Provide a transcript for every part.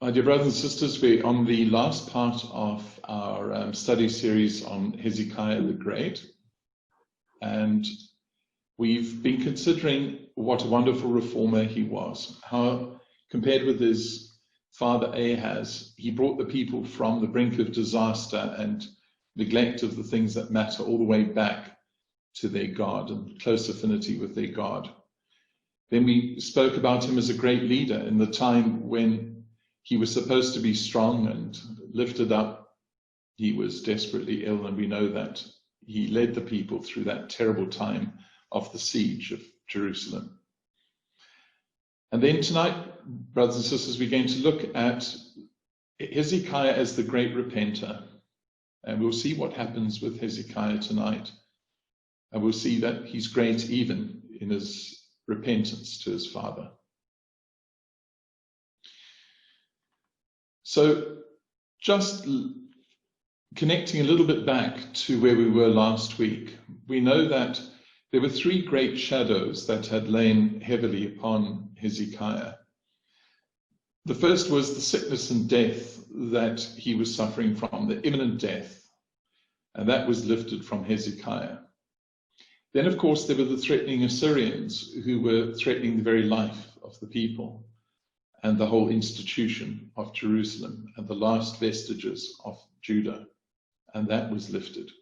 My dear brothers and sisters, we're on the last part of our study series on Hezekiah the Great, and we've been considering what a wonderful reformer he was, how compared with his father Ahaz, he brought the people from the brink of disaster and neglect of the things that matter all the way back to their God and close affinity with their God. Then we spoke about him as a great leader in the time when he was supposed to be strong and lifted up. He was desperately ill, and we know that he led the people through that terrible time of the siege of Jerusalem. And then tonight, brothers and sisters, we're going to look at Hezekiah as the great repenter. And we'll see what happens with Hezekiah tonight. And we'll see that he's great even in his repentance to his father. So just connecting a little bit back to where we were last week, we know that there were three great shadows that had lain heavily upon Hezekiah. The first was the sickness and death that he was suffering from, the imminent death, and that was lifted from Hezekiah. Then, of course, there were the threatening Assyrians who were threatening the very life of the people and the whole institution of Jerusalem and the last vestiges of Judah, and that was lifted.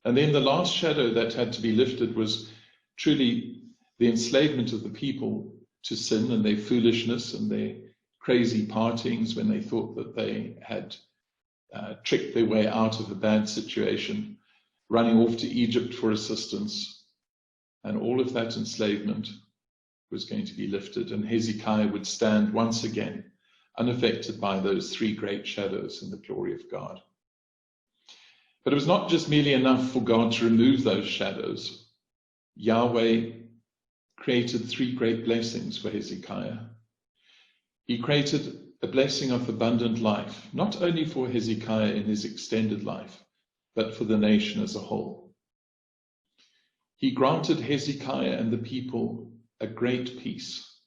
And then the last shadow that had to be lifted was truly the enslavement of the people to sin and their foolishness and their crazy partings when they thought that they had tricked their way out of a bad situation, running off to Egypt for assistance, and all of that enslavement was going to be lifted, and Hezekiah would stand once again unaffected by those three great shadows in the glory of God. But it was not just merely enough for God to remove those shadows. Yahweh created three great blessings for Hezekiah. He created a blessing of abundant life, not only for Hezekiah in his extended life, but for the nation as a whole. He granted Hezekiah and the people a great peace,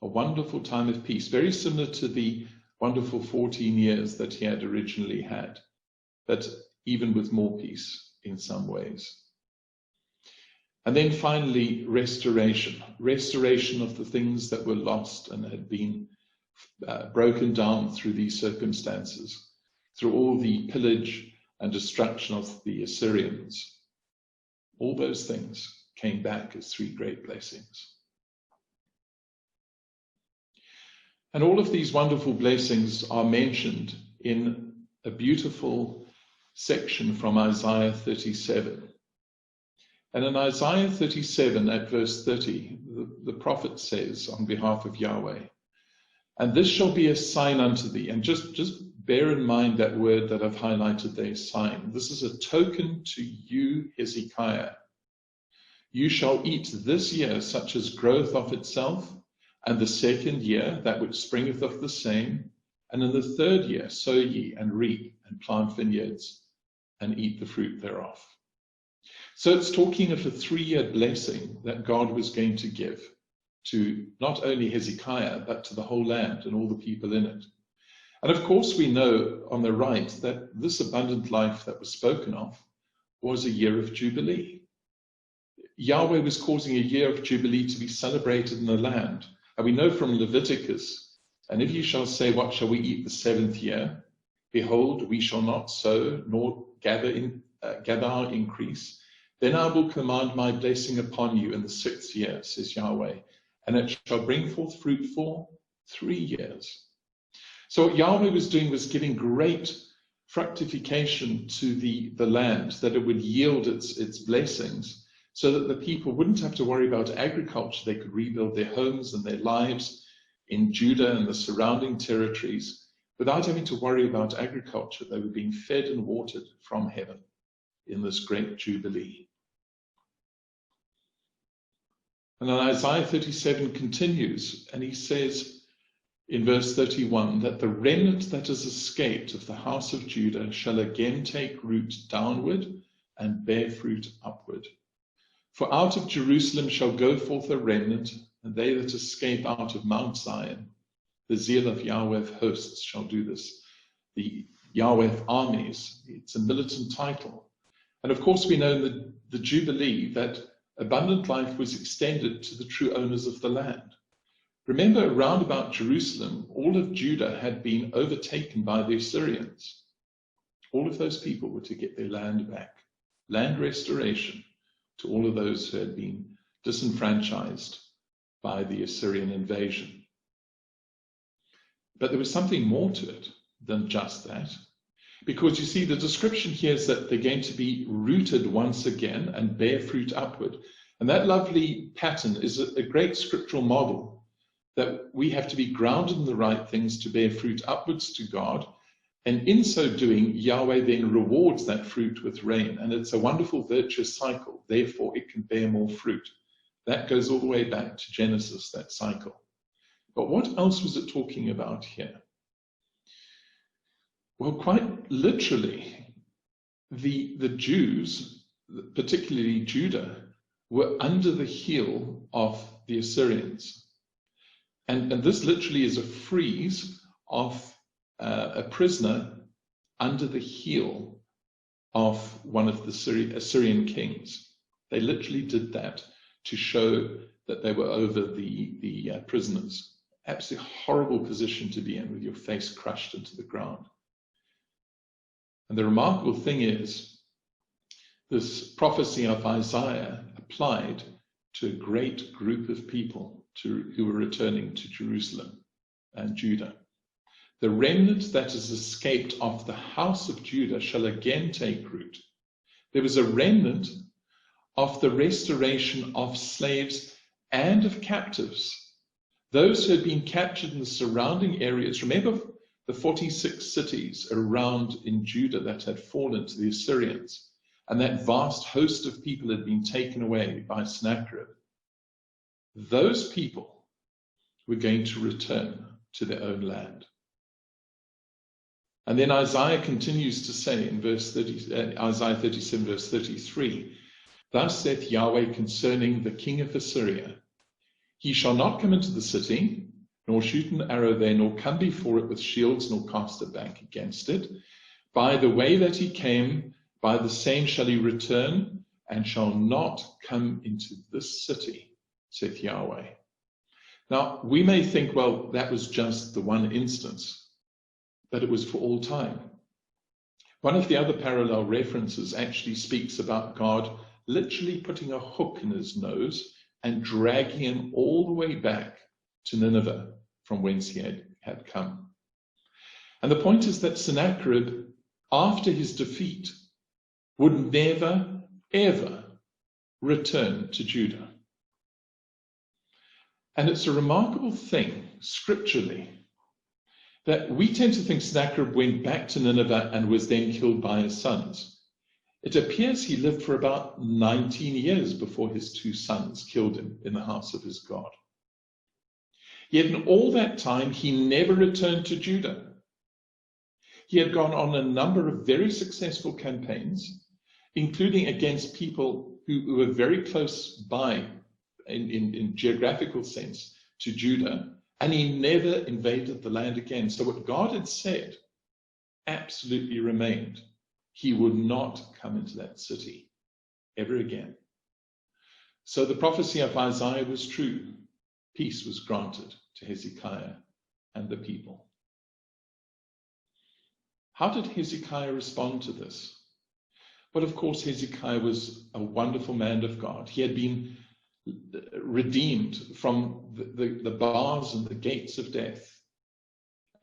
a wonderful time of peace, very similar to the wonderful 14 years that he had originally had, but even with more peace in some ways. And then finally, restoration of the things that were lost and had been broken down through these circumstances, through all the pillage and destruction of the Assyrians. All those things came back as three great blessings. And all of these wonderful blessings are mentioned in a beautiful section from Isaiah 37. And in Isaiah 37 at verse 30, the prophet says on behalf of Yahweh, "And this shall be a sign unto thee." And just bear in mind that word that I've highlighted there, sign. This is a token to you, Hezekiah. "You shall eat this year such as groweth of itself, and the second year that which springeth of the same, and in the third year sow ye and reap and plant vineyards and eat the fruit thereof." So it's talking of a 3-year blessing that God was going to give to not only Hezekiah, but to the whole land and all the people in it. And of course we know on the right that this abundant life that was spoken of was a year of Jubilee. Yahweh was causing a year of Jubilee to be celebrated in the land. And we know from Leviticus, "And if ye shall say, what shall we eat the 7th year? Behold, we shall not sow, nor gather our increase. Then I will command my blessing upon you in the 6th year, says Yahweh, and it shall bring forth fruit for 3 years." So what Yahweh was doing was giving great fructification to the land, that it would yield its blessings, so that the people wouldn't have to worry about agriculture. They could rebuild their homes and their lives in Judah and the surrounding territories without having to worry about agriculture. They were being fed and watered from heaven in this great Jubilee. And then Isaiah 37 continues, and he says in verse 31 that the remnant that has escaped of the house of Judah shall again take root downward and bear fruit upward. "For out of Jerusalem shall go forth a remnant, and they that escape out of Mount Zion. The zeal of Yahweh of hosts shall do this. The Yahweh of armies, it's a militant title. And of course, we know in the Jubilee that abundant life was extended to the true owners of the land. Remember, around about Jerusalem, all of Judah had been overtaken by the Assyrians. All of those people were to get their land back. Land restoration to all of those who had been disenfranchised by the Assyrian invasion. But there was something more to it than just that. Because you see, the description here is that they're going to be rooted once again and bear fruit upward. And that lovely pattern is a great scriptural model that we have to be grounded in the right things to bear fruit upwards to God. And in so doing, Yahweh then rewards that fruit with rain. And it's a wonderful virtuous cycle. Therefore, it can bear more fruit. That goes all the way back to Genesis, that cycle. But what else was it talking about here? Well, quite literally, the Jews, particularly Judah, were under the heel of the Assyrians. And this literally is a frieze of a prisoner under the heel of one of the Assyrian kings. They literally did that to show that they were over the prisoners. Absolutely horrible position to be in, with your face crushed into the ground. And the remarkable thing is, this prophecy of Isaiah applied to a great group of people who were returning to Jerusalem and Judah. The remnant that has escaped of the house of Judah shall again take root. There was a remnant of the restoration of slaves and of captives. Those who had been captured in the surrounding areas. Remember the 46 cities around in Judah that had fallen to the Assyrians, and that vast host of people had been taken away by Sennacherib. Those people were going to return to their own land. And then Isaiah continues to say in Isaiah 37, verse 33, "Thus saith Yahweh concerning the king of Assyria, he shall not come into the city, nor shoot an arrow there, nor come before it with shields, nor cast a bank against it. By the way that he came, by the same shall he return, and shall not come into this city, saith Yahweh." Now, we may think, well, that was just the one instance, but it was for all time. One of the other parallel references actually speaks about God literally putting a hook in his nose and dragging him all the way back to Nineveh, from whence he had come. And the point is that Sennacherib, after his defeat, would never, ever return to Judah. And it's a remarkable thing, scripturally, that we tend to think Sennacherib went back to Nineveh and was then killed by his sons. It appears he lived for about 19 years before his two sons killed him in the house of his God. Yet in all that time, he never returned to Judah. He had gone on a number of very successful campaigns, including against people who were very close by in geographical sense to Judah, and he never invaded the land again. So what God had said absolutely remained. He would not come into that city ever again. So the prophecy of Isaiah was true. Peace was granted to Hezekiah and the people. How did Hezekiah respond to this? Well, of course, Hezekiah was a wonderful man of God. He had been redeemed from the bars and the gates of death.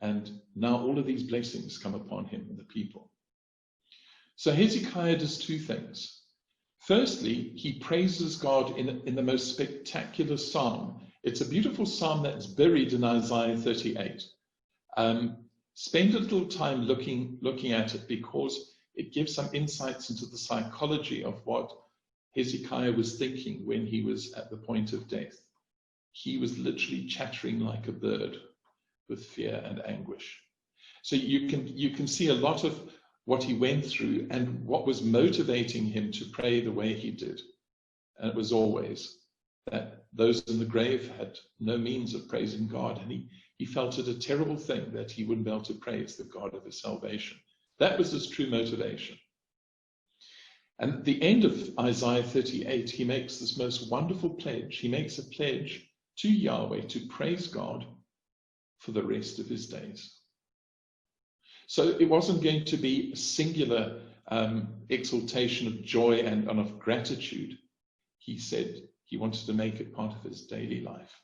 And now all of these blessings come upon him and the people. So Hezekiah does two things. Firstly, he praises God in the most spectacular psalm. It's a beautiful psalm that's buried in Isaiah 38. Spend a little time looking at it, because it gives some insights into the psychology of what Hezekiah was thinking when he was at the point of death. He was literally chattering like a bird with fear and anguish. So you can see a lot of what he went through and what was motivating him to pray the way he did. And it was always, that those in the grave had no means of praising God, and he felt it a terrible thing that he wouldn't be able to praise the God of his salvation. That was his true motivation. And at the end of Isaiah 38, he makes this most wonderful pledge. He makes a pledge to Yahweh to praise God for the rest of his days. So it wasn't going to be a singular exaltation of joy and of gratitude. He said he wanted to make it part of his daily life.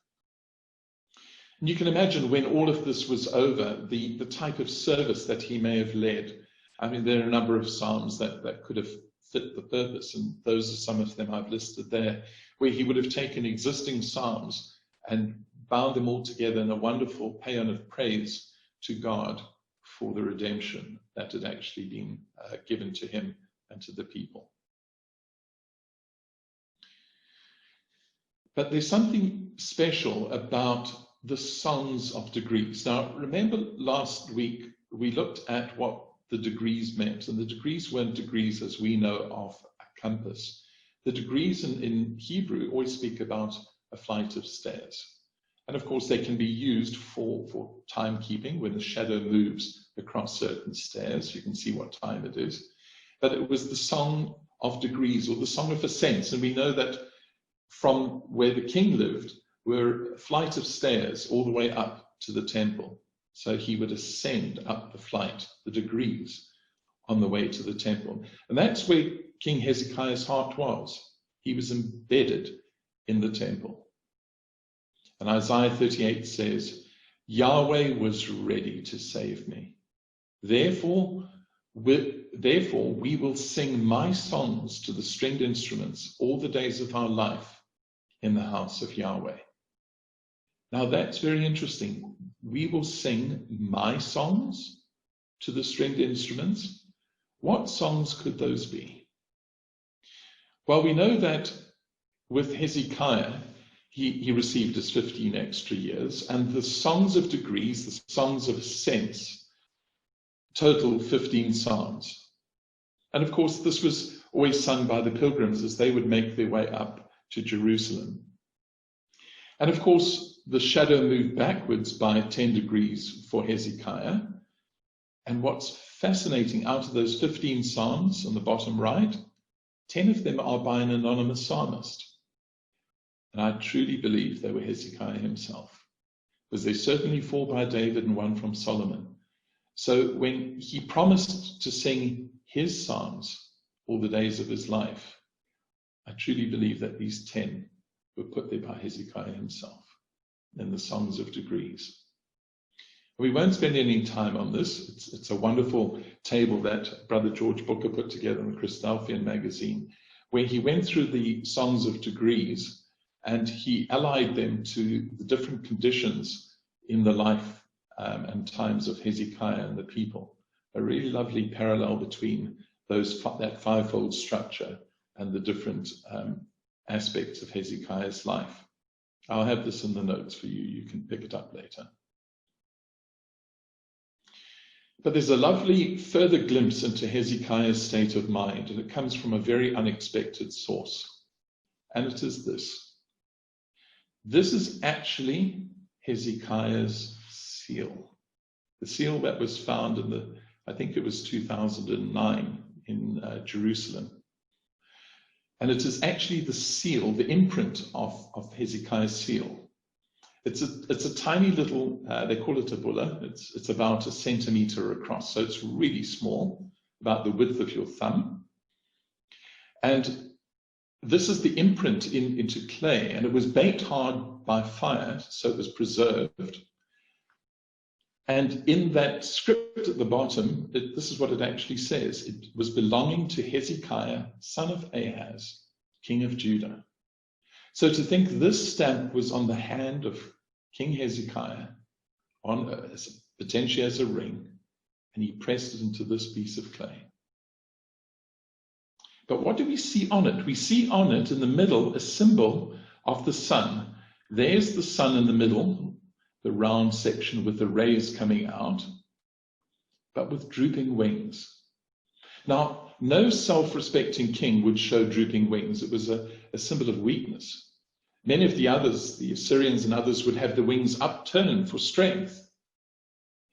And you can imagine when all of this was over, the type of service that he may have led. I mean, there are a number of psalms that could have fit the purpose, and those are some of them I've listed there, where he would have taken existing psalms and bound them all together in a wonderful paean of praise to God for the redemption that had actually been given to him and to the people. But there's something special about the songs of degrees. Now, remember last week we looked at what the degrees meant, and the degrees weren't degrees as we know of a compass. The degrees in Hebrew always speak about a flight of stairs. And of course, they can be used for timekeeping. When the shadow moves across certain stairs, you can see what time it is. But it was the song of degrees, or the song of ascents. And we know that from where the king lived were a flight of stairs all the way up to the temple. So he would ascend up the flight, the degrees, on the way to the temple. And that's where King Hezekiah's heart was. He was embedded in the temple. And Isaiah 38 says, Yahweh was ready to save me. Therefore we will sing my songs to the stringed instruments all the days of our life in the house of Yahweh. Now that's very interesting. We will sing my songs to the stringed instruments. What songs could those be? Well, we know that with Hezekiah, he received his 15 extra years, and the songs of degrees, the songs of ascents, total 15 psalms. And of course, this was always sung by the pilgrims as they would make their way up to Jerusalem. And of course, the shadow moved backwards by 10 degrees for Hezekiah. And what's fascinating, out of those 15 psalms on the bottom right, 10 of them are by an anonymous psalmist. And I truly believe they were Hezekiah himself, because they certainly 4 by David and 1 from Solomon. So when he promised to sing his psalms all the days of his life, I truly believe that these 10 were put there by Hezekiah himself in the songs of degrees. We won't spend any time on this. It's a wonderful table that Brother George Booker put together in the Christadelphian magazine, where he went through the songs of degrees and he allied them to the different conditions in the life and times of Hezekiah and the people. A really lovely parallel between that fivefold structure and the different aspects of Hezekiah's life. I'll have this in the notes for you. You can pick it up later. But there's a lovely further glimpse into Hezekiah's state of mind, and it comes from a very unexpected source. And it is this. This is actually Hezekiah's seal. The seal that was found in I think it was 2009 in Jerusalem. And it is actually the seal, the imprint of Hezekiah's seal. It's a tiny little, they call it a bulla. It's about 1 centimeter across, so it's really small, about the width of your thumb. And this is the imprint into clay, and it was baked hard by fire, so it was preserved. And in that script at the bottom, this is what it actually says. It was belonging to Hezekiah, son of Ahaz, king of Judah. So to think this stamp was on the hand of King Hezekiah, potentially as a ring, and he pressed it into this piece of clay. But what do we see on it? We see on it in the middle a symbol of the sun. There's the sun in the middle, the round section with the rays coming out, but with drooping wings. Now, no self-respecting king would show drooping wings. It was a symbol of weakness. Many of the others, the Assyrians and others, would have the wings upturned for strength.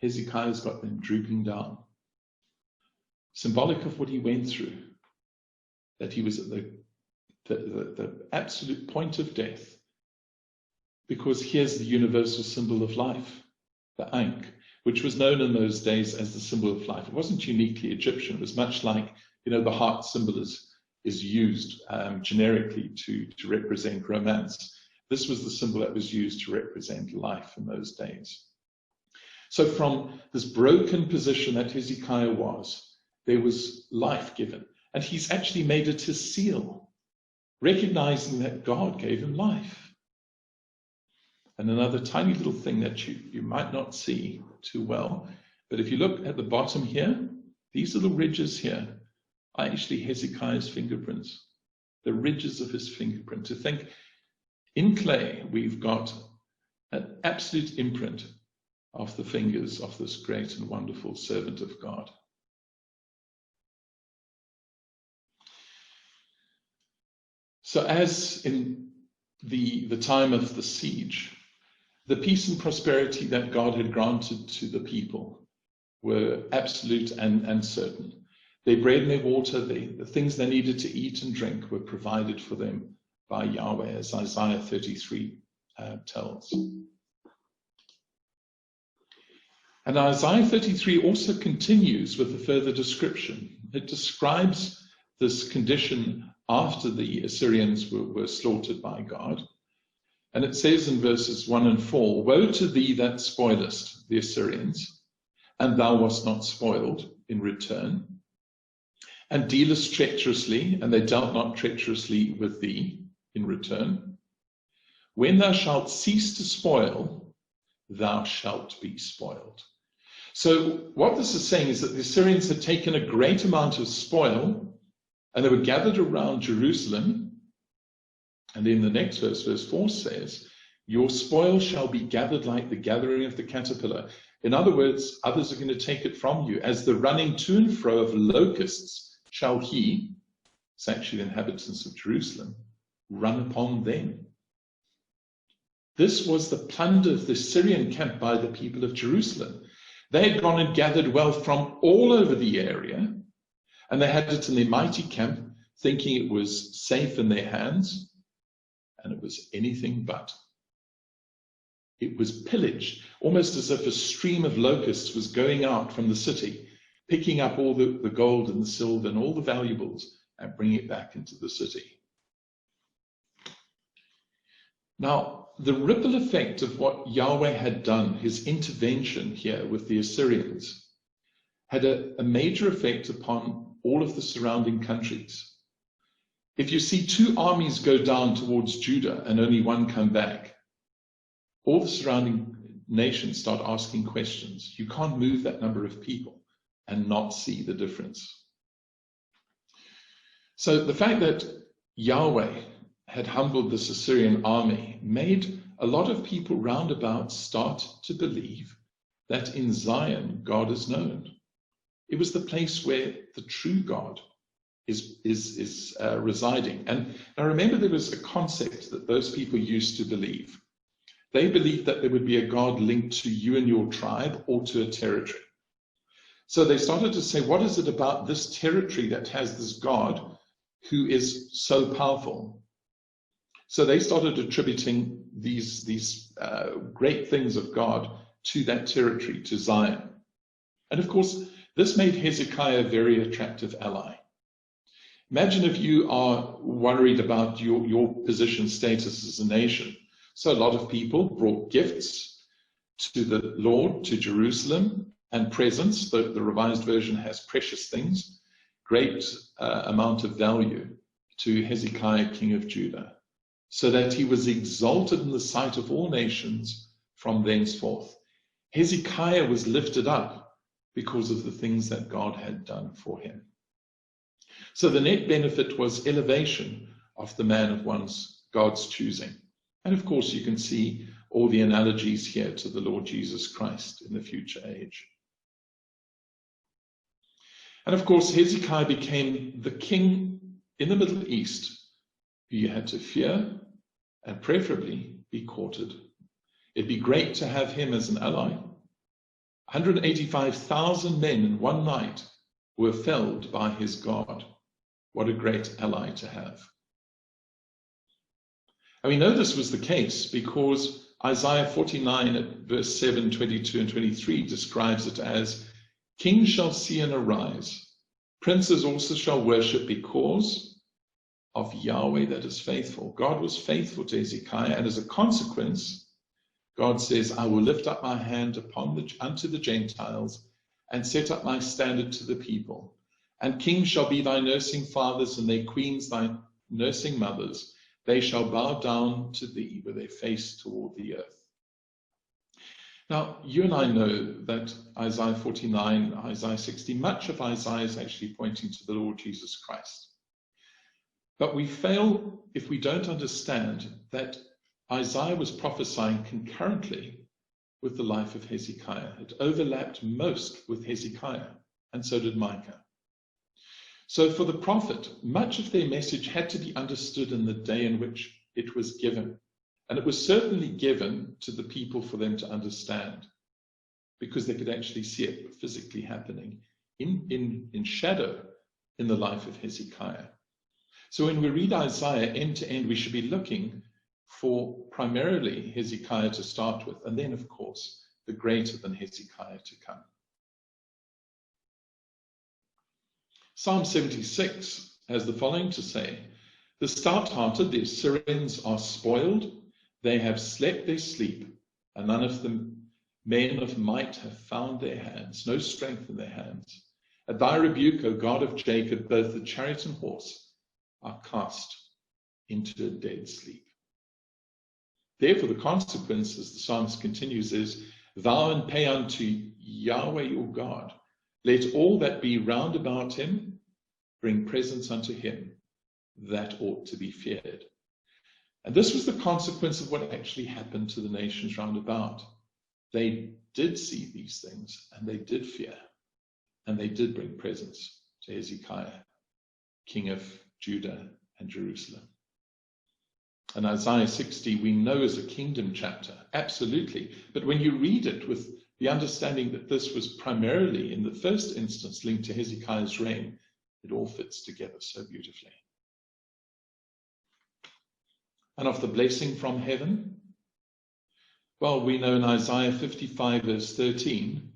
Hezekiah's got them drooping down. Symbolic of what he went through, that he was at the absolute point of death. Because here's the universal symbol of life, the Ankh, which was known in those days as the symbol of life. It wasn't uniquely Egyptian. It was much like, the heart symbol is used generically to represent romance. This was the symbol that was used to represent life in those days. So from this broken position that Hezekiah was, there was life given. And he's actually made it his seal, recognizing that God gave him life. And another tiny little thing that you might not see too well, but if you look at the bottom here, these little ridges here are actually Hezekiah's fingerprints, the ridges of his fingerprint. To think, in clay, we've got an absolute imprint of the fingers of this great and wonderful servant of God. So as in the time of the siege, the peace and prosperity that God had granted to the people were absolute and certain. Their bread and their water, the things they needed to eat and drink were provided for them by Yahweh, as Isaiah 33 tells. And Isaiah 33 also continues with a further description. It describes this condition after the Assyrians were slaughtered by God. And it says in verses 1 and 4, "Woe to thee that spoilest the Assyrians, and thou wast not spoiled in return, and dealest treacherously, and they dealt not treacherously with thee in return. When thou shalt cease to spoil, thou shalt be spoiled." So what this is saying is that the Assyrians had taken a great amount of spoil, and they were gathered around Jerusalem. And then the next verse, verse 4 says, "Your spoil shall be gathered like the gathering of the caterpillar." In other words, others are going to take it from you. "As the running to and fro of locusts shall he," it's actually the inhabitants of Jerusalem, "run upon them." This was the plunder of the Syrian camp by the people of Jerusalem. They had gone and gathered wealth from all over the area, and they had it in their mighty camp, thinking it was safe in their hands, and it was anything but. It was pillaged, almost as if a stream of locusts was going out from the city, picking up all the gold and the silver and all the valuables and bringing it back into the city. Now, the ripple effect of what Yahweh had done, his intervention here with the Assyrians, had a major effect upon all of the surrounding countries. If you see two armies go down towards Judah and only one come back, all the surrounding nations start asking questions. You can't move that number of people and not see the difference. So the fact that Yahweh had humbled this Assyrian army made a lot of people round about start to believe that in Zion God is known. It was the place where the true God is residing. And I remember there was a concept that those people used to believe. They believed that there would be a God linked to you and your tribe or to a territory. So they started to say, what is it about this territory that has this God who is so powerful? So they started attributing these great things of God to that territory, to Zion. And of course, this made Hezekiah a very attractive ally. Imagine if you are worried about your position status as a nation. So a lot of people brought gifts to the Lord, to Jerusalem, and presents. The Revised Version has precious things, great amount of value to Hezekiah, king of Judah, so that he was exalted in the sight of all nations from thenceforth. Hezekiah was lifted up because of the things that God had done for him. So the net benefit was elevation of the man of God's choosing. And of course, you can see all the analogies here to the Lord Jesus Christ in the future age. And of course, Hezekiah became the king in the Middle East who you had to fear and preferably be courted. It'd be great to have him as an ally. 185,000 men in one night were felled by his God. What a great ally to have. And we know this was the case because Isaiah 49 at verse 7, 22 and 23 describes it as, kings shall see and arise, princes also shall worship because of Yahweh that is faithful. God was faithful to Hezekiah, and as a consequence, God says, I will lift up my hand unto the Gentiles and set up my standard to the people. And kings shall be thy nursing fathers, and their queens thy nursing mothers. They shall bow down to thee with their face toward the earth. Now, you and I know that Isaiah 49, Isaiah 60, much of Isaiah is actually pointing to the Lord Jesus Christ. But we fail if we don't understand that Isaiah was prophesying concurrently with the life of Hezekiah. It overlapped most with Hezekiah, and so did Micah. So for the prophet, much of their message had to be understood in the day in which it was given. And it was certainly given to the people for them to understand, because they could actually see it physically happening in shadow in the life of Hezekiah. So when we read Isaiah end to end, we should be looking for primarily Hezekiah to start with, and then, of course, the greater than Hezekiah to come. Psalm 76 has the following to say, the stout-hearted, the Assyrians, are spoiled. They have slept their sleep, and none of the men of might have found their hands, no strength in their hands. At thy rebuke, O God of Jacob, both the chariot and horse are cast into a dead sleep. Therefore, the consequence, as the psalmist continues, is, vow and pay unto Yahweh your God. Let all that be round about him bring presents unto him that ought to be feared. And this was the consequence of what actually happened to the nations round about. They did see these things, and they did fear, and they did bring presents to Hezekiah, king of Judah and Jerusalem. And Isaiah 60 we know is a kingdom chapter, absolutely. But when you read it with the understanding that this was primarily, in the first instance, linked to Hezekiah's reign, it all fits together so beautifully. And of the blessing from heaven, well, we know in Isaiah 55 verse 13,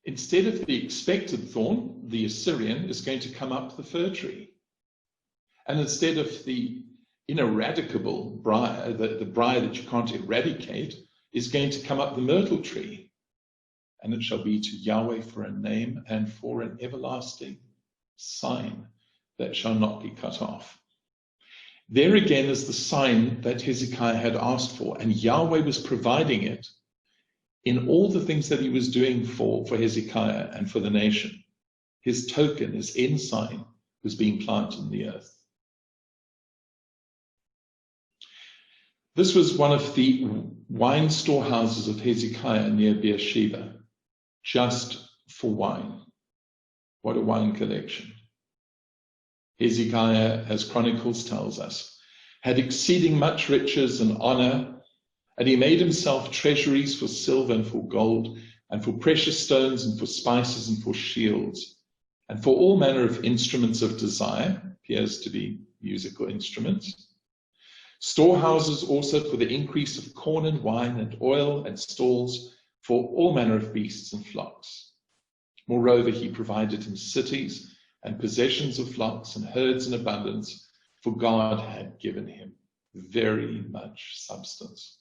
instead of the expected thorn, the Assyrian is going to come up the fir tree. And instead of the ineradicable briar, the briar that you can't eradicate, is going to come up the myrtle tree. And it shall be to Yahweh for a name and for an everlasting sign that shall not be cut off. There again is the sign that Hezekiah had asked for, and Yahweh was providing it in all the things that he was doing for Hezekiah and for the nation. His token, his ensign, was being planted in the earth. This was one of the wine storehouses of Hezekiah near Beersheba, just for wine. What a wine collection. Hezekiah, as Chronicles tells us, had exceeding much riches and honor, and he made himself treasuries for silver and for gold, and for precious stones, and for spices, and for shields, and for all manner of instruments of desire, appears to be musical instruments. Storehouses also for the increase of corn and wine and oil, and stalls for all manner of beasts and flocks. Moreover, he provided him cities and possessions of flocks and herds in abundance, for God had given him very much substance.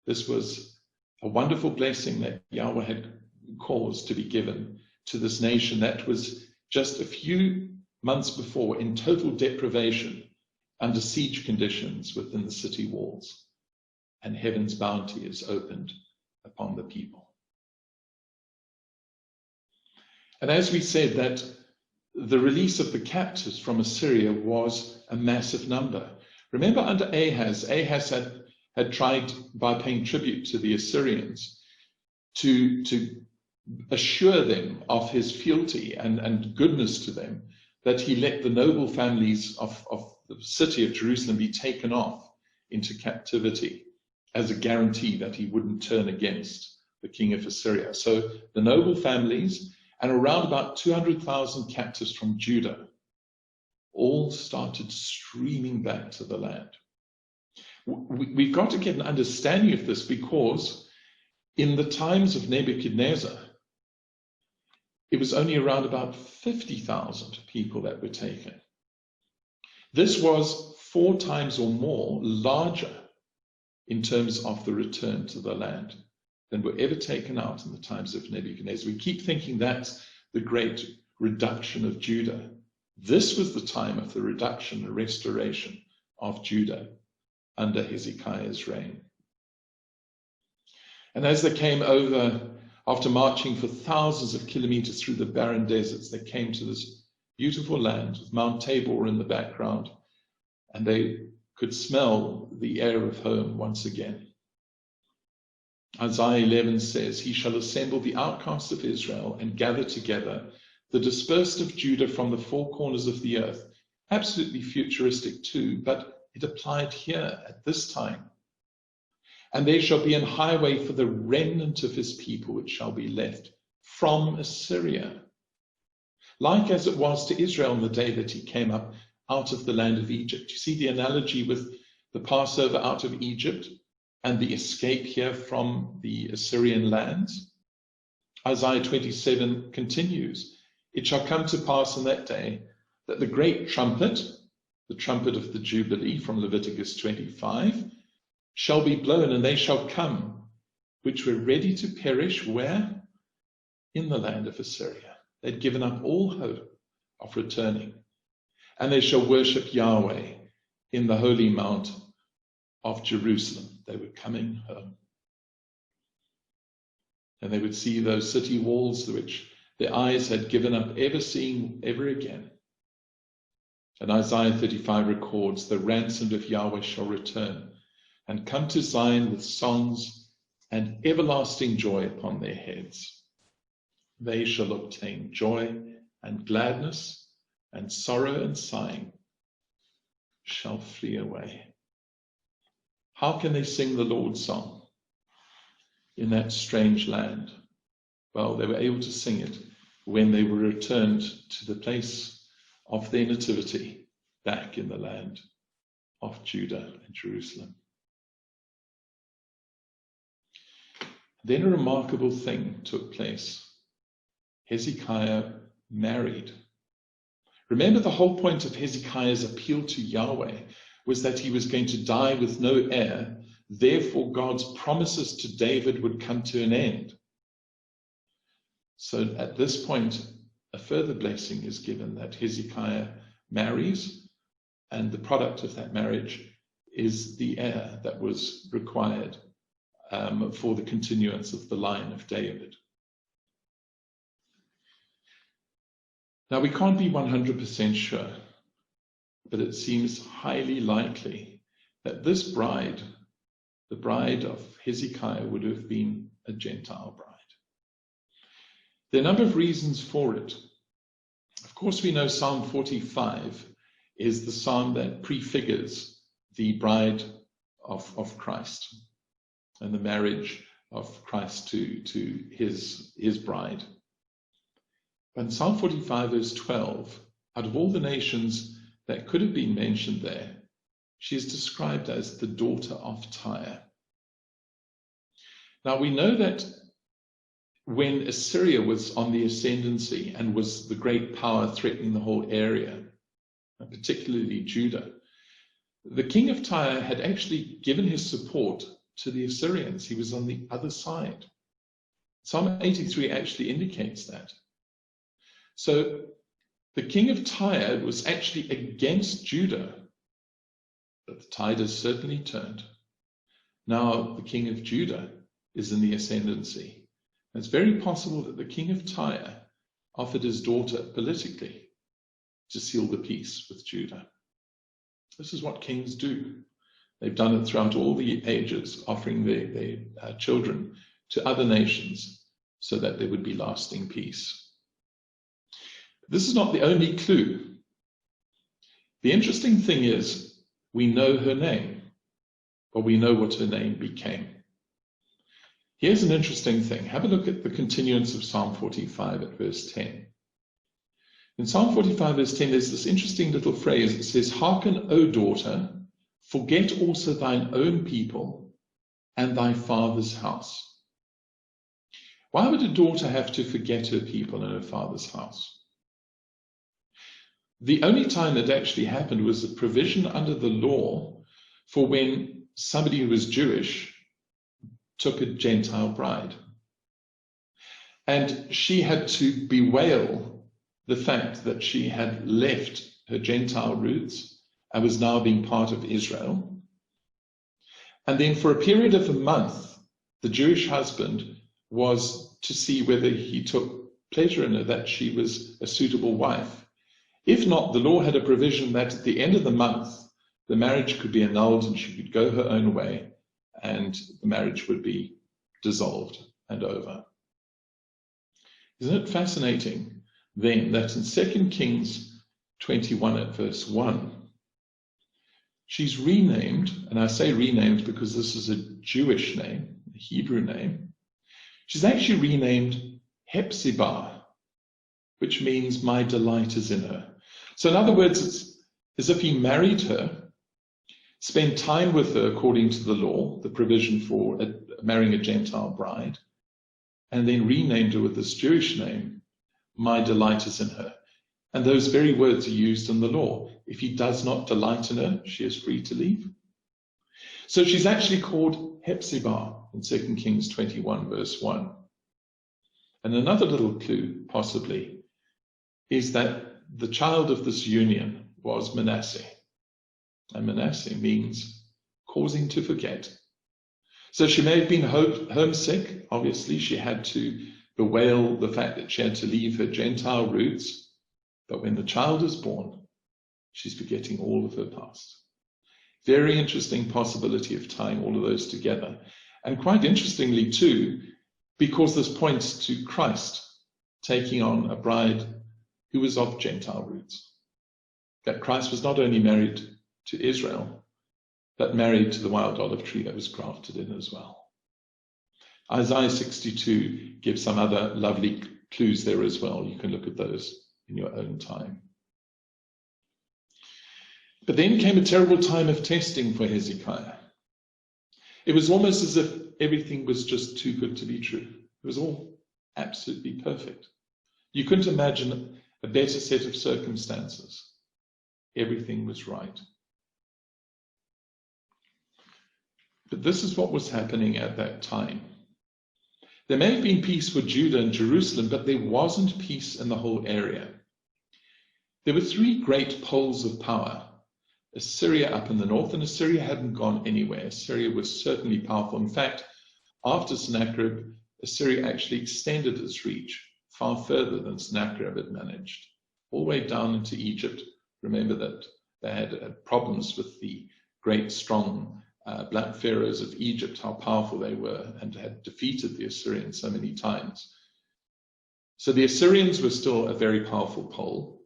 This was a wonderful blessing that Yahweh had caused to be given to this nation that was just a few months before in total deprivation, under siege conditions within the city walls, and heaven's bounty is opened upon the people. And as we said, that the release of the captives from Assyria was a massive number. Remember, under Ahaz had tried, by paying tribute to the Assyrians, to assure them of his fealty and goodness to them, that he let the noble families of the city of Jerusalem be taken off into captivity as a guarantee that he wouldn't turn against the king of Assyria. So the noble families and around about 200,000 captives from Judah all started streaming back to the land. We've got to get an understanding of this, because in the times of Nebuchadnezzar, it was only around about 50,000 people that were taken. This was 4 times or more larger in terms of the return to the land than were ever taken out in the times of Nebuchadnezzar. We keep thinking that's the great reduction of Judah. This was the time of the reduction and restoration of Judah under Hezekiah's reign. And as they came over, after marching for thousands of kilometers through the barren deserts, they came to this beautiful land with Mount Tabor in the background, and they could smell the air of home once again. Isaiah 11 says, "He shall assemble the outcasts of Israel and gather together the dispersed of Judah from the 4 corners of the earth." Absolutely futuristic too, but it applied here at this time. "And there shall be an highway for the remnant of his people, which shall be left from Assyria, like as it was to Israel in the day that he came up out of the land of Egypt." You see the analogy with the Passover out of Egypt and the escape here from the Assyrian lands? Isaiah 27 continues, "It shall come to pass in that day that the great trumpet, the trumpet of the Jubilee from Leviticus 25, shall be blown, and they shall come, which were ready to perish." Where? In the land of Assyria. They'd given up all hope of returning. "And they shall worship Yahweh in the holy mount of Jerusalem." They were coming home. And they would see those city walls which their eyes had given up ever seeing ever again. And Isaiah 35 records, "The ransomed of Yahweh shall return and come to Zion with songs and everlasting joy upon their heads. They shall obtain joy and gladness, and sorrow and sighing shall flee away." How can they sing the Lord's song in that strange land? Well, they were able to sing it when they were returned to the place of their nativity, back in the land of Judah and Jerusalem. Then a remarkable thing took place. Hezekiah married. Remember, the whole point of Hezekiah's appeal to Yahweh was that he was going to die with no heir. Therefore, God's promises to David would come to an end. So at this point, a further blessing is given, that Hezekiah marries, and the product of that marriage is the heir that was required for the continuance of the line of David. Now, we can't be 100% sure, but it seems highly likely that this bride, the bride of Hezekiah, would have been a Gentile bride. There are a number of reasons for it. Of course, we know Psalm 45 is the psalm that prefigures the bride of Christ and the marriage of Christ to his bride. But in Psalm 45, verse 12, out of all the nations that could have been mentioned there, she is described as the daughter of Tyre. Now, we know that when Assyria was on the ascendancy and was the great power threatening the whole area, particularly Judah, the king of Tyre had actually given his support to the Assyrians. He was on the other side. Psalm 83 actually indicates that. So the king of Tyre was actually against Judah, but the tide has certainly turned. Now the king of Judah is in the ascendancy. And it's very possible that the king of Tyre offered his daughter politically to seal the peace with Judah. This is what kings do. They've done it throughout all the ages, offering their children to other nations so that there would be lasting peace. This is not the only clue. The interesting thing is, we know her name. but we know what her name became. Here's an interesting thing. Have a look at the continuance of Psalm 45 at verse 10. In Psalm 45 verse 10, there's this interesting little phrase. It says, "Hearken, O daughter, forget also thine own people and thy father's house." Why would a daughter have to forget her people and her father's house? The only time that actually happened was a provision under the law for when somebody who was Jewish took a Gentile bride. And she had to bewail the fact that she had left her Gentile roots and was now being part of Israel. And then for a period of a month, the Jewish husband was to see whether he took pleasure in her, that she was a suitable wife. If not, the law had a provision that at the end of the month, the marriage could be annulled and she could go her own way and the marriage would be dissolved and over. Isn't it fascinating then that in 2 Kings 21 at verse 1, she's renamed, and I say renamed because this is a Jewish name, a Hebrew name. She's actually renamed Hephzibah, which means my delight is in her. So in other words, it's as if he married her, spent time with her according to the law, the provision for marrying a Gentile bride, and then renamed her with this Jewish name, my delight is in her. And those very words are used in the law. If he does not delight in her, she is free to leave. So she's actually called Hephzibah in 2 Kings 21 verse 1. And another little clue, possibly, is that the child of this union was Manasseh. And Manasseh means causing to forget. So she may have been homesick. Obviously, she had to bewail the fact that she had to leave her Gentile roots. But when the child is born, she's forgetting all of her past. Very interesting possibility of tying all of those together. And quite interestingly too, because this points to Christ taking on a bride who was of Gentile roots. That Christ was not only married to Israel, but married to the wild olive tree that was grafted in as well. Isaiah 62 gives some other lovely clues there as well. You can look at those in your own time. But then came a terrible time of testing for Hezekiah. It was almost as if everything was just too good to be true. It was all absolutely perfect. You couldn't imagine a better set of circumstances. Everything was right. But this is what was happening at that time. There may have been peace for Judah and Jerusalem, but there wasn't peace in the whole area. There were three great poles of power. Assyria up in the north, and Assyria hadn't gone anywhere. Assyria was certainly powerful. In fact, after Sennacherib, Assyria actually extended its reach far further than Sennacherib had managed, all the way down into Egypt. Remember that they had problems with the great, strong black pharaohs of Egypt, how powerful they were, and had defeated the Assyrians so many times. So the Assyrians were still a very powerful pole.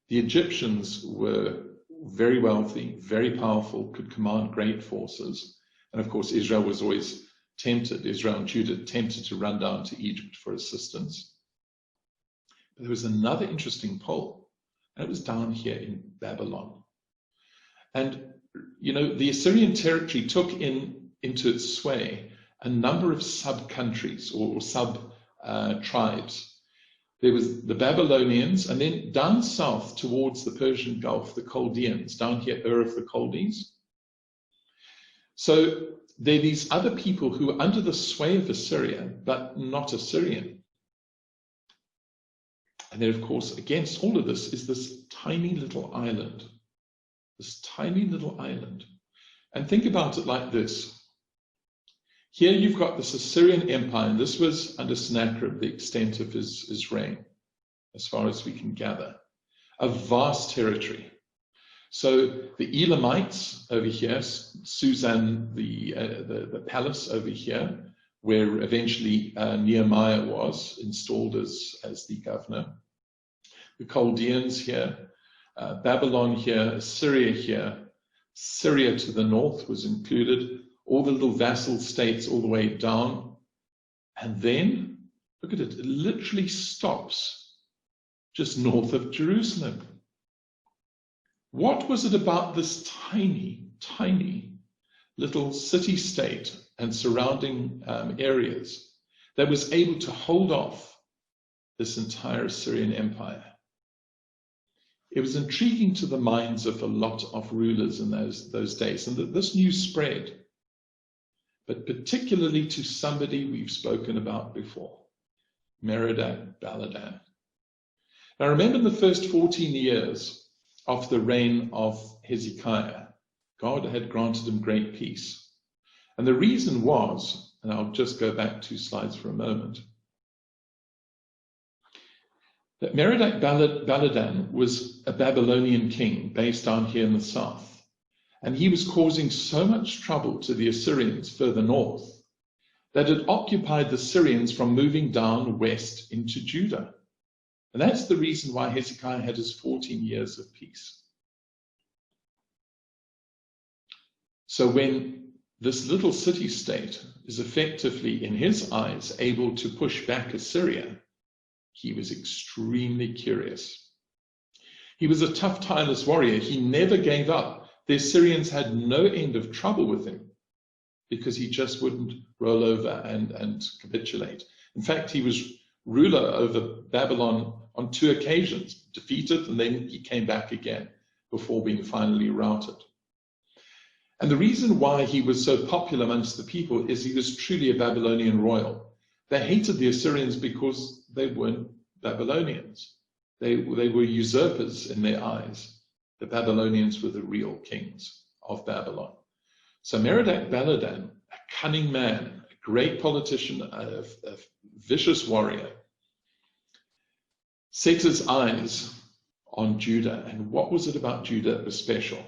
The Egyptians were very wealthy, very powerful, could command great forces. And of course, Israel was always tempted, Israel and Judah tempted to run down to Egypt for assistance. But there was another interesting pole, and it was down here in Babylon. And, you know, the Assyrian territory took into its sway a number of sub-countries or sub-tribes. There was the Babylonians, and then down south towards the Persian Gulf, the Chaldeans, down here, Ur of the Chaldees. So there are these other people who are under the sway of Assyria, but not Assyrian. And then, of course, against all of this is this tiny little island. This tiny little island. And think about it like this. Here you've got this Assyrian Empire, and this was under Sennacherib, the extent of his reign, as far as we can gather. A vast territory. So the Elamites over here, Susan, the palace over here, where eventually Nehemiah was installed as the governor. The Chaldeans here, Babylon here, Assyria here, Syria to the north was included, all the little vassal states all the way down. And then, look at it, it literally stops just north of Jerusalem. What was it about this tiny, tiny little city-state and surrounding areas that was able to hold off this entire Assyrian Empire? It was intriguing to the minds of a lot of rulers in those days, and that this news spread, but particularly to somebody we've spoken about before, Merodach-Baladan. Now remember, in the first 14 years of the reign of Hezekiah, God had granted him great peace. And the reason was, and I'll just go back 2 slides for a moment, that Merodach-Baladan was a Babylonian king based down here in the south. And he was causing so much trouble to the Assyrians further north that it occupied the Syrians from moving down west into Judah. And that's the reason why Hezekiah had his 14 years of peace. So when this little city-state is effectively, in his eyes, able to push back Assyria, he was extremely curious. He was a tough, tireless warrior. He never gave up. The Assyrians had no end of trouble with him because he just wouldn't roll over and capitulate. In fact, he was ruler over Babylon on 2 occasions, defeated, and then he came back again before being finally routed. And the reason why he was so popular amongst the people is he was truly a Babylonian royal. They hated the Assyrians because they weren't Babylonians. They were usurpers in their eyes. The Babylonians were the real kings of Babylon. So Merodach-Baladan, a cunning man, a great politician, a vicious warrior, set his eyes on Judah. And what was it about Judah that was special?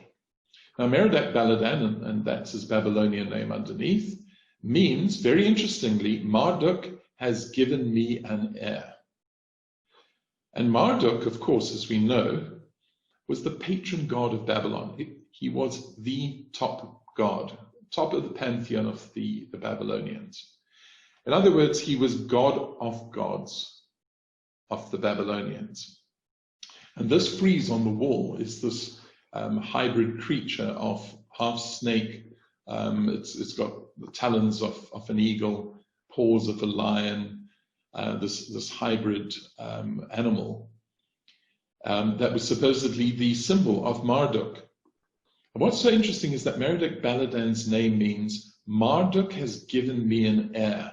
Now, Merodach-Baladan, and that's his Babylonian name underneath, means, very interestingly, Marduk has given me an heir. And Marduk, of course, as we know, was the patron god of Babylon. He was the top god, top of the pantheon of the Babylonians. In other words, he was god of gods of the Babylonians. And this frieze on the wall is this hybrid creature of half snake. It's got the talons of an eagle, paws of a lion, this hybrid animal that was supposedly the symbol of Marduk. And what's so interesting is that Merodach-Baladan's name means Marduk has given me an heir.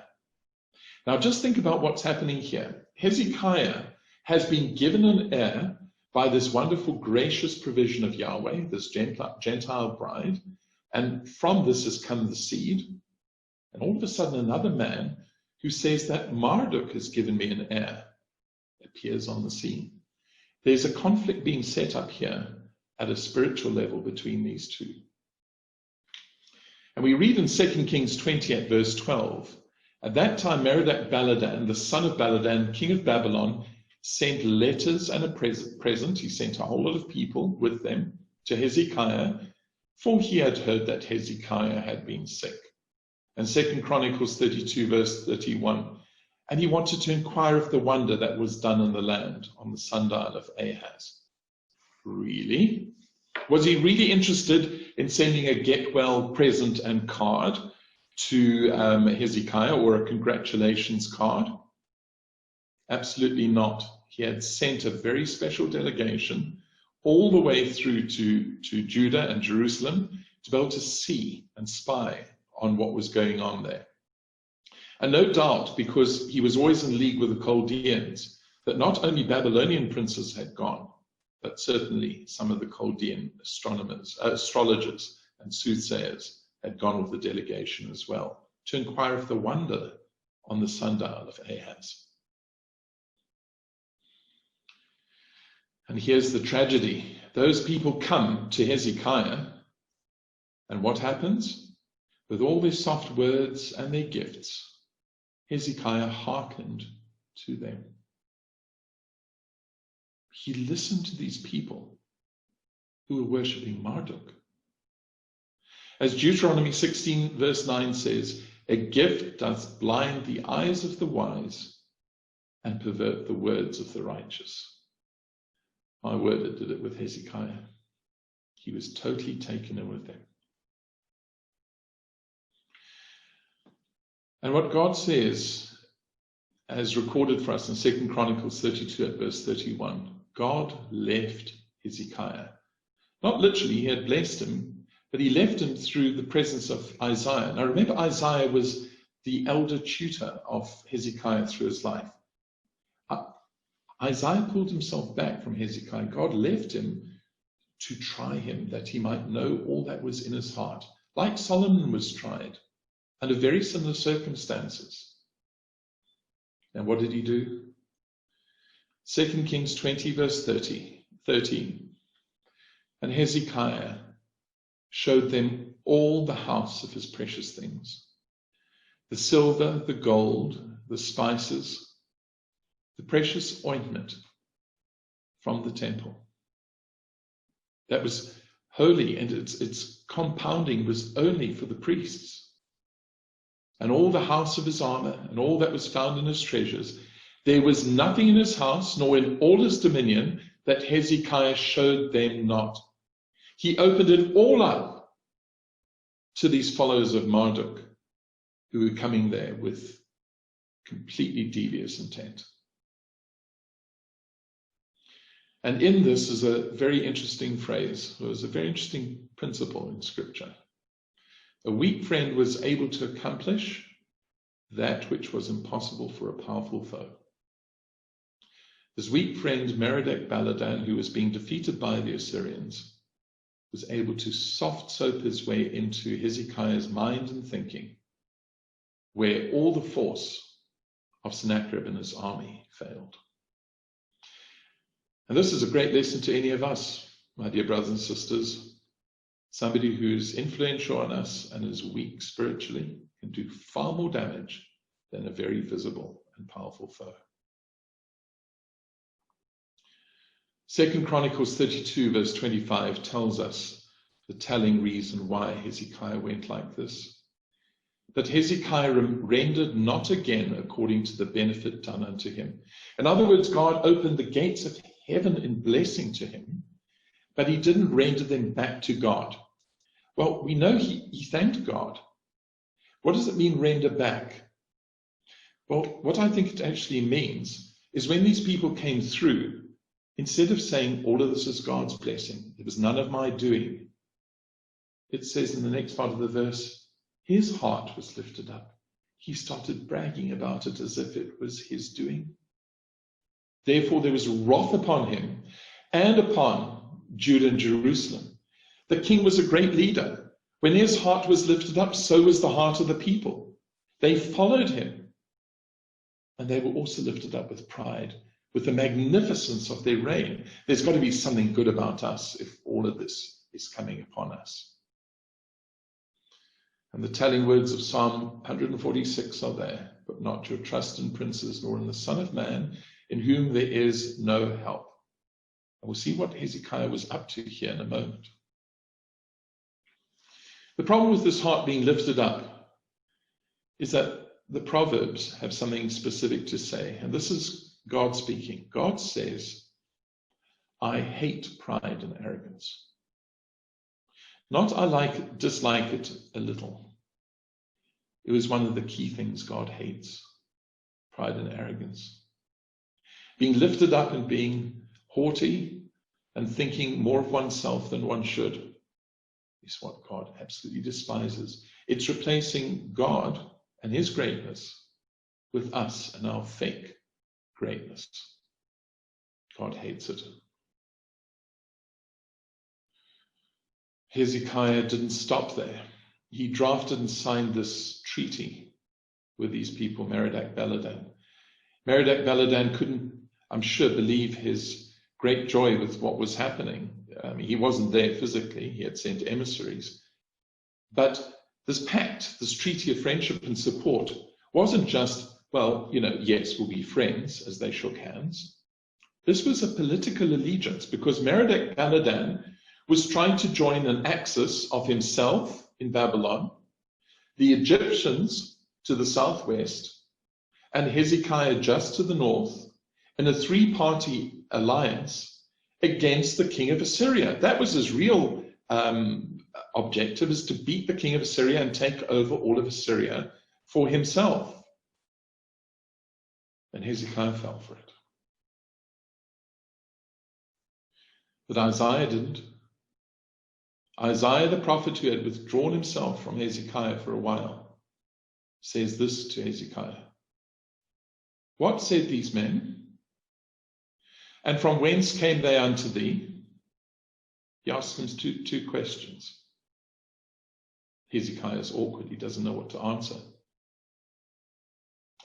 Now just think about what's happening here. Hezekiah has been given an heir by this wonderful, gracious provision of Yahweh, this Gentile bride, and from this has come the seed. And all of a sudden, another man who says that Marduk has given me an heir appears on the scene. There's a conflict being set up here at a spiritual level between these two. And we read in 2 Kings 20 at verse 12, at that time Merodach-Baladan, the son of Baladan, king of Babylon, sent letters and a present. He sent a whole lot of people with them to Hezekiah, for he had heard that Hezekiah had been sick. And 2 Chronicles 32 verse 31, and he wanted to inquire of the wonder that was done in the land on the sundial of Ahaz. Really? Was he really interested in sending a get well present and card to Hezekiah, or a congratulations card? Absolutely not. He had sent a very special delegation all the way through to Judah and Jerusalem to be able to see and spy on what was going on there. And no doubt, because he was always in league with the Chaldeans, that not only Babylonian princes had gone, but certainly some of the Chaldean astrologers and soothsayers had gone with the delegation as well, to inquire of the wonder on the sundial of Ahaz. And here's the tragedy. Those people come to Hezekiah, and what happens? With all their soft words and their gifts, Hezekiah hearkened to them. He listened to these people who were worshipping Marduk. As Deuteronomy 16 verse 9 says, a gift doth blind the eyes of the wise and pervert the words of the righteous. My word, it did it with Hezekiah. He was totally taken in with them. And what God says, as recorded for us in 2 Chronicles 32 at verse 31, God left Hezekiah. Not literally, he had blessed him, but he left him through the presence of Isaiah. Now remember, Isaiah was the elder tutor of Hezekiah through his life. Isaiah pulled himself back from Hezekiah. God left him to try him, that he might know all that was in his heart, like Solomon was tried under very similar circumstances. And what did he do? 2 Kings 20 verse 13. And Hezekiah showed them all the house of his precious things, the silver, the gold, the spices, the precious ointment from the temple. That was holy, and its compounding was only for the priests. And all the house of his armor, and all that was found in his treasures, there was nothing in his house, nor in all his dominion, that Hezekiah showed them not. He opened it all up to these followers of Marduk, who were coming there with completely devious intent. And in this is a very interesting phrase, or is a very interesting principle in Scripture. A weak friend was able to accomplish that which was impossible for a powerful foe. This weak friend, Merodach-Baladan, who was being defeated by the Assyrians, was able to soft soap his way into Hezekiah's mind and thinking, where all the force of Sennacherib and his army failed. And this is a great lesson to any of us, my dear brothers and sisters. Somebody who's influential on us and is weak spiritually can do far more damage than a very visible and powerful foe. 2 Chronicles 32 verse 25 tells us the telling reason why Hezekiah went like this. That Hezekiah rendered not again according to the benefit done unto him. In other words, God opened the gates of heaven in blessing to him, but he didn't render them back to God. Well, we know he thanked God. What does it mean, render back? Well, what I think it actually means is when these people came through, instead of saying, all of this is God's blessing, it was none of my doing, it says in the next part of the verse, his heart was lifted up. He started bragging about it as if it was his doing. Therefore, there was wrath upon him and upon Judah and Jerusalem. The king was a great leader. When his heart was lifted up, so was the heart of the people. They followed him. And they were also lifted up with pride, with the magnificence of their reign. There's got to be something good about us if all of this is coming upon us. And the telling words of Psalm 146 are there, but not your trust in princes, nor in the Son of Man, in whom there is no help. And we'll see what Hezekiah was up to here in a moment. The problem with this heart being lifted up is that the Proverbs have something specific to say. And this is God speaking. God says, I hate pride and arrogance. Not dislike it a little. It was one of the key things God hates, pride and arrogance. Being lifted up and being haughty and thinking more of oneself than one should is what God absolutely despises. It's replacing God and his greatness with us and our fake greatness. God hates it. Hezekiah didn't stop there. He drafted and signed this treaty with these people, Merodach-Baladan. Merodach-Baladan couldn't, I'm sure, believe his great joy with what was happening. He wasn't there physically. He had sent emissaries. But this pact, this treaty of friendship and support, wasn't just, well, yes, we'll be friends, as they shook hands. This was a political allegiance, because Merodach-Baladan was trying to join an axis of himself in Babylon, the Egyptians to the southwest, and Hezekiah just to the north, in a three-party alliance against the king of Assyria. That was his real objective, is to beat the king of Assyria and take over all of Assyria for himself. And Hezekiah fell for it. But Isaiah didn't. Isaiah the prophet, who had withdrawn himself from Hezekiah for a while, says this to Hezekiah. What said these men? And from whence came they unto thee? He asks him two questions. Hezekiah is awkward. He doesn't know what to answer.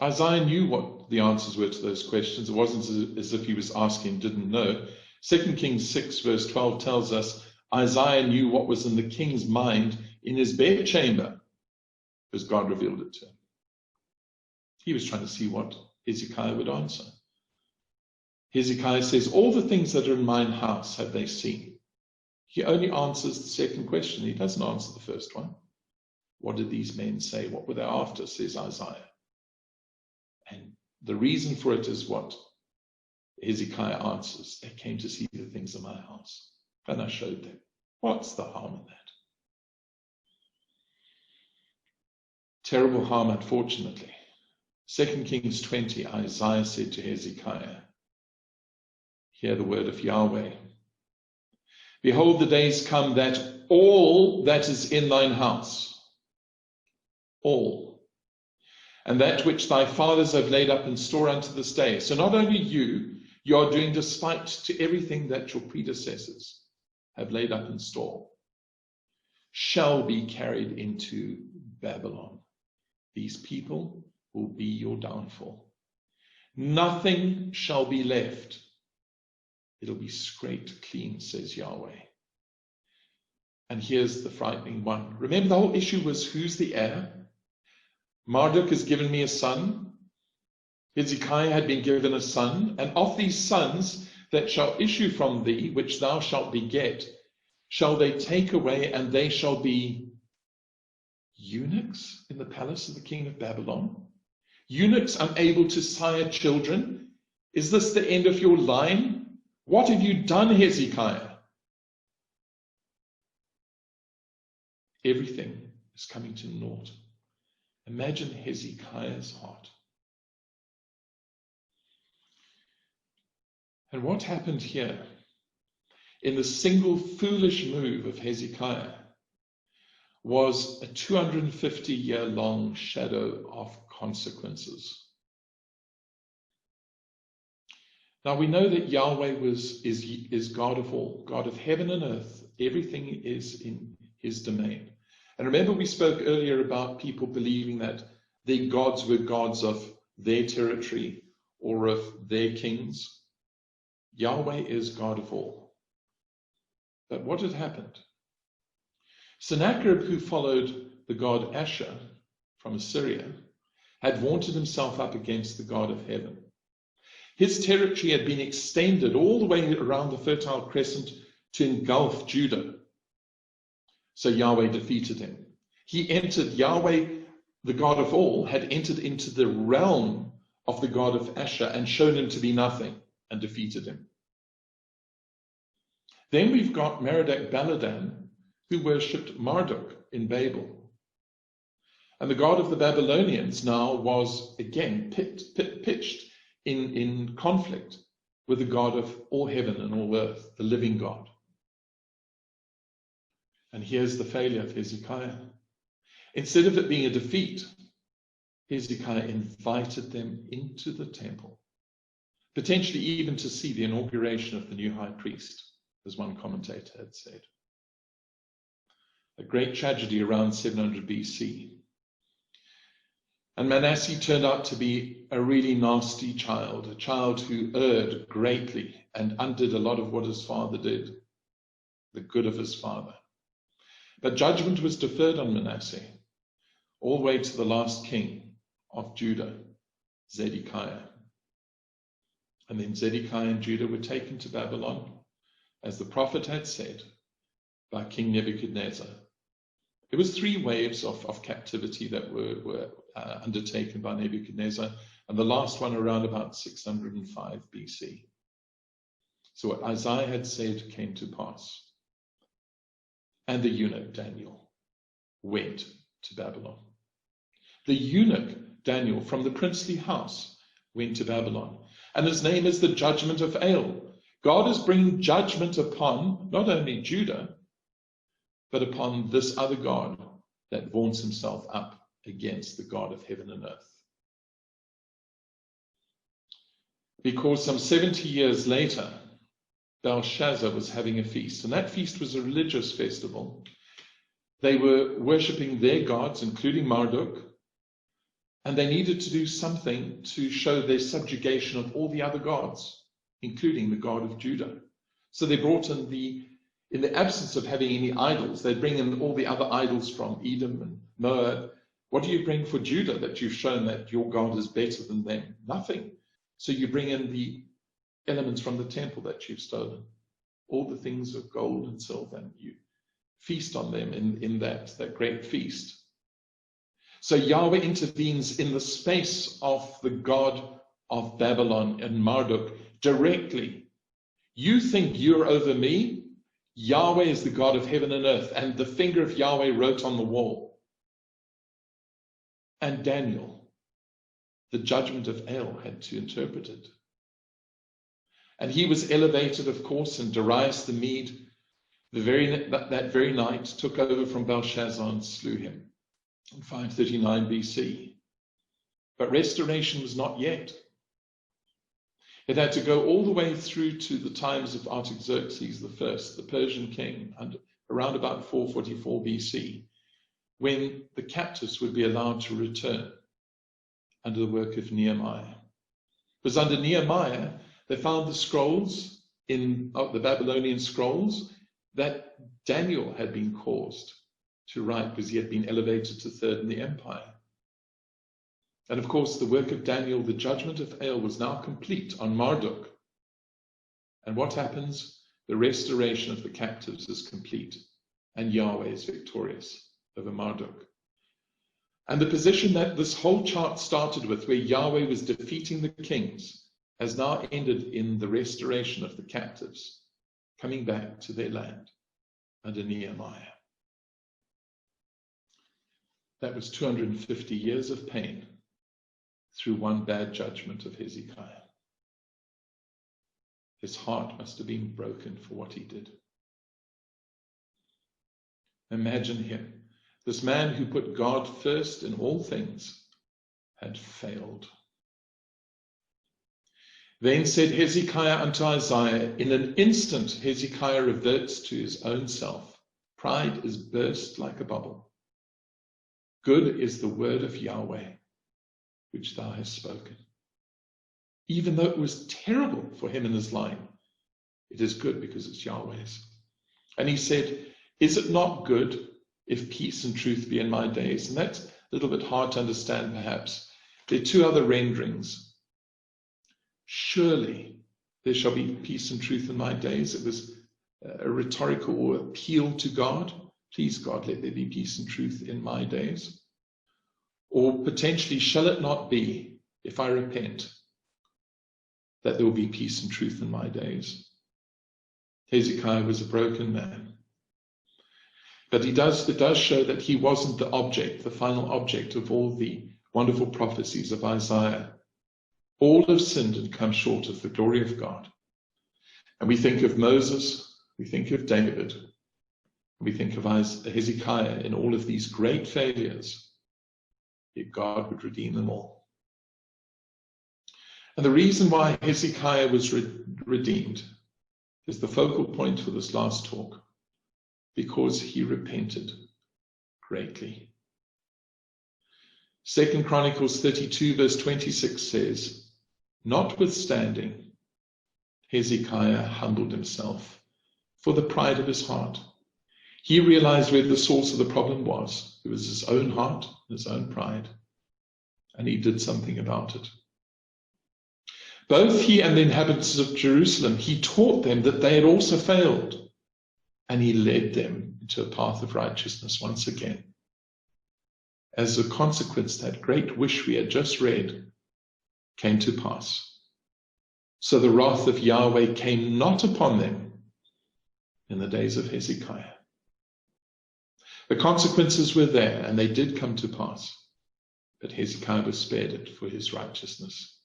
Isaiah knew what the answers were to those questions. It wasn't as if he was asking, didn't know. 2 Kings 6 verse 12 tells us Isaiah knew what was in the king's mind in his bedchamber, because God revealed it to him. He was trying to see what Hezekiah would answer. Hezekiah says, all the things that are in mine house have they seen. He only answers the second question. He doesn't answer the first one. What did these men say? What were they after, says Isaiah. And the reason for it is what Hezekiah answers. They came to see the things in my house, and I showed them. What's the harm in that? Terrible harm, unfortunately. 2 Kings 20, Isaiah said to Hezekiah, hear the word of Yahweh. Behold, the days come that all that is in thine house, all, and that which thy fathers have laid up in store unto this day. So not only you are doing despite to everything that your predecessors have laid up in store, shall be carried into Babylon. These people will be your downfall. Nothing shall be left. It'll be scraped clean, says Yahweh. And here's the frightening one. Remember, the whole issue was, who's the heir? Marduk has given me a son. Hezekiah had been given a son. And of these sons that shall issue from thee, which thou shalt beget, shall they take away, and they shall be eunuchs in the palace of the king of Babylon? Eunuchs unable to sire children? Is this the end of your line? What have you done, Hezekiah? Everything is coming to naught. Imagine Hezekiah's heart. And what happened here? In the single foolish move of Hezekiah was a 250-year-long shadow of consequences. Now we know that Yahweh is God of all, God of heaven and earth. Everything is in his domain. And remember, we spoke earlier about people believing that their gods were gods of their territory or of their kings. Yahweh is God of all. But what had happened? Sennacherib, who followed the god Asher from Assyria, had vaunted himself up against the God of heaven. His territory had been extended all the way around the Fertile Crescent to engulf Judah. So Yahweh defeated him. He entered, Yahweh, the God of all, had entered into the realm of the God of Asher and shown him to be nothing and defeated him. Then we've got Merodach-Baladan, who worshipped Marduk in Babel. And the God of the Babylonians now was again pitched in conflict with the God of all heaven and all earth, the living God. And here's the failure of Hezekiah. Instead of it being a defeat, Hezekiah invited them into the temple, potentially even to see the inauguration of the new high priest, as one commentator had said. A great tragedy around 700 BC. And Manasseh turned out to be a really nasty child, a child who erred greatly and undid a lot of what his father did, the good of his father. But judgment was deferred on Manasseh, all the way to the last king of Judah, Zedekiah. And then Zedekiah and Judah were taken to Babylon, as the prophet had said, by King Nebuchadnezzar. There was 3 waves of captivity that were undertaken by Nebuchadnezzar, and the last one around about 605 BC. So what Isaiah had said came to pass. And the eunuch Daniel went to Babylon. The eunuch Daniel from the princely house went to Babylon, and his name is the judgment of El. God is bringing judgment upon not only Judah, but upon this other God that vaunts himself up against the God of heaven and earth. Because some 70 years later, Belshazzar was having a feast, and that feast was a religious festival. They were worshipping their gods, including Marduk, and they needed to do something to show their subjugation of all the other gods, including the God of Judah. So they brought in the absence of having any idols, they bring in all the other idols from Edom and Moab. What do you bring for Judah that you've shown that your God is better than them? Nothing. So you bring in the elements from the temple that you've stolen, all the things of gold and silver, and you feast on them in that great feast. So Yahweh intervenes in the space of the God of Babylon and Marduk directly. You think you're over me? Yahweh is the God of heaven and earth, and the finger of Yahweh wrote on the wall. And Daniel, the judgment of El, had to interpret it. And he was elevated, of course, and Darius the Mede, that very night, took over from Belshazzar and slew him in 539 BC. But restoration was not yet. It had to go all the way through to the times of Artaxerxes I, the Persian king, and around about 444 BC, when the captives would be allowed to return under the work of Nehemiah. Because under Nehemiah, they found the scrolls, the Babylonian scrolls, that Daniel had been caused to write because he had been elevated to third in the empire. And of course, the work of Daniel, the judgment of El, was now complete on Marduk. And what happens? The restoration of the captives is complete, and Yahweh is victorious over Marduk. And the position that this whole chart started with, where Yahweh was defeating the kings, has now ended in the restoration of the captives coming back to their land under Nehemiah. That was 250 years of pain through one bad judgment of Hezekiah. His heart must have been broken for what he did. Imagine him, this man who put God first in all things, had failed. Then said Hezekiah unto Isaiah, in an instant Hezekiah reverts to his own self. Pride is burst like a bubble. Good is the word of Yahweh, which thou hast spoken. Even though it was terrible for him in his line, it is good because it's Yahweh's. And he said, is it not good if peace and truth be in my days? And that's a little bit hard to understand perhaps. There are 2 other renderings. Surely there shall be peace and truth in my days. It was a rhetorical appeal to God. Please, God, let there be peace and truth in my days. Or potentially, shall it not be, if I repent, that there will be peace and truth in my days? Hezekiah was a broken man. But it does show that he wasn't the object, the final object of all the wonderful prophecies of Isaiah. All have sinned and come short of the glory of God. And we think of Moses, we think of David, we think of Hezekiah in all of these great failures, yet God would redeem them all. And the reason why Hezekiah was redeemed is the focal point for this last talk, because he repented greatly. 2 Chronicles 32 verse 26 says, notwithstanding, Hezekiah humbled himself for the pride of his heart. He realized where the source of the problem was. It was his own heart, his own pride, and he did something about it. Both he and the inhabitants of Jerusalem, he taught them that they had also failed. and he led them into a path of righteousness once again. As a consequence, that great wish we had just read came to pass. So the wrath of Yahweh came not upon them in the days of Hezekiah. The consequences were there, and they did come to pass. But Hezekiah was spared it for his righteousness.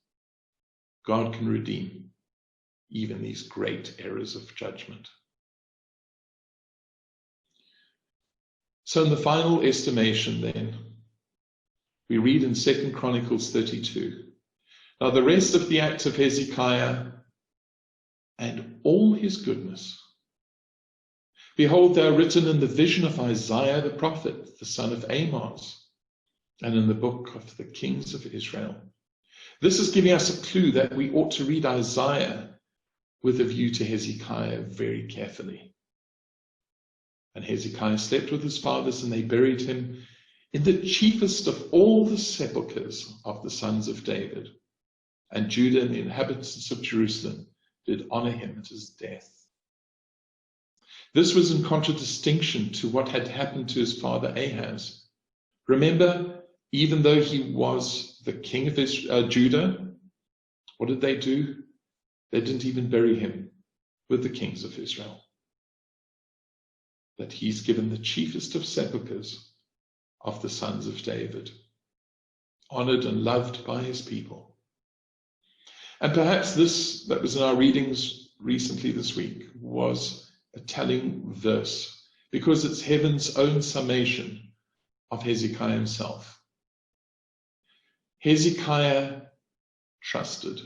God can redeem even these great errors of judgment. So in the final estimation then, we read in 2 Chronicles 32, now the rest of the acts of Hezekiah and all his goodness, behold, they are written in the vision of Isaiah the prophet, the son of Amos, and in the book of the kings of Israel. This is giving us a clue that we ought to read Isaiah with a view to Hezekiah very carefully. And Hezekiah slept with his fathers, and they buried him in the chiefest of all the sepulchres of the sons of David. And Judah and the inhabitants of Jerusalem did honor him at his death. This was in contradistinction to what had happened to his father Ahaz. Remember, even though he was the king of Judah, what did they do? They didn't even bury him with the kings of Israel. But he's given the chiefest of sepulchres of the sons of David, honored and loved by his people. And perhaps this that was in our readings recently this week was a telling verse, because it's heaven's own summation of Hezekiah himself. Hezekiah trusted.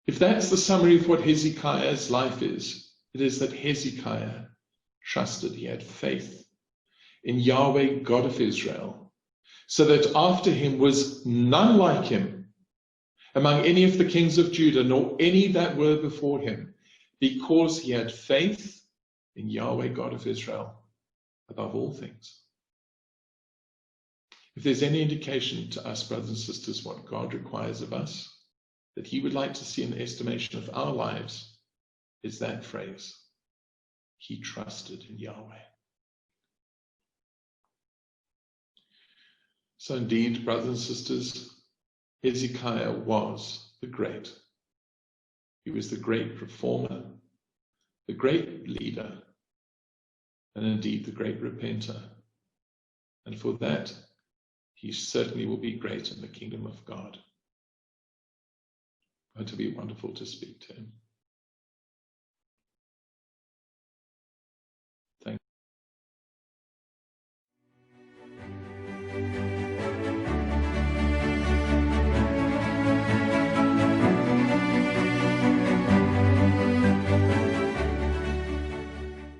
If that's the summary of what Hezekiah's life is, it is that Hezekiah trusted. He had faith in Yahweh, God of Israel, so that after him was none like him among any of the kings of Judah, nor any that were before him, because he had faith in Yahweh, God of Israel, above all things. If there's any indication to us, brothers and sisters, what God requires of us, that he would like to see in the estimation of our lives, is that phrase, he trusted in Yahweh. So indeed, brothers and sisters, Hezekiah was the great. He was the great reformer, the great leader, and indeed the great repenter. And for that, he certainly will be great in the kingdom of God. It will be wonderful to speak to him.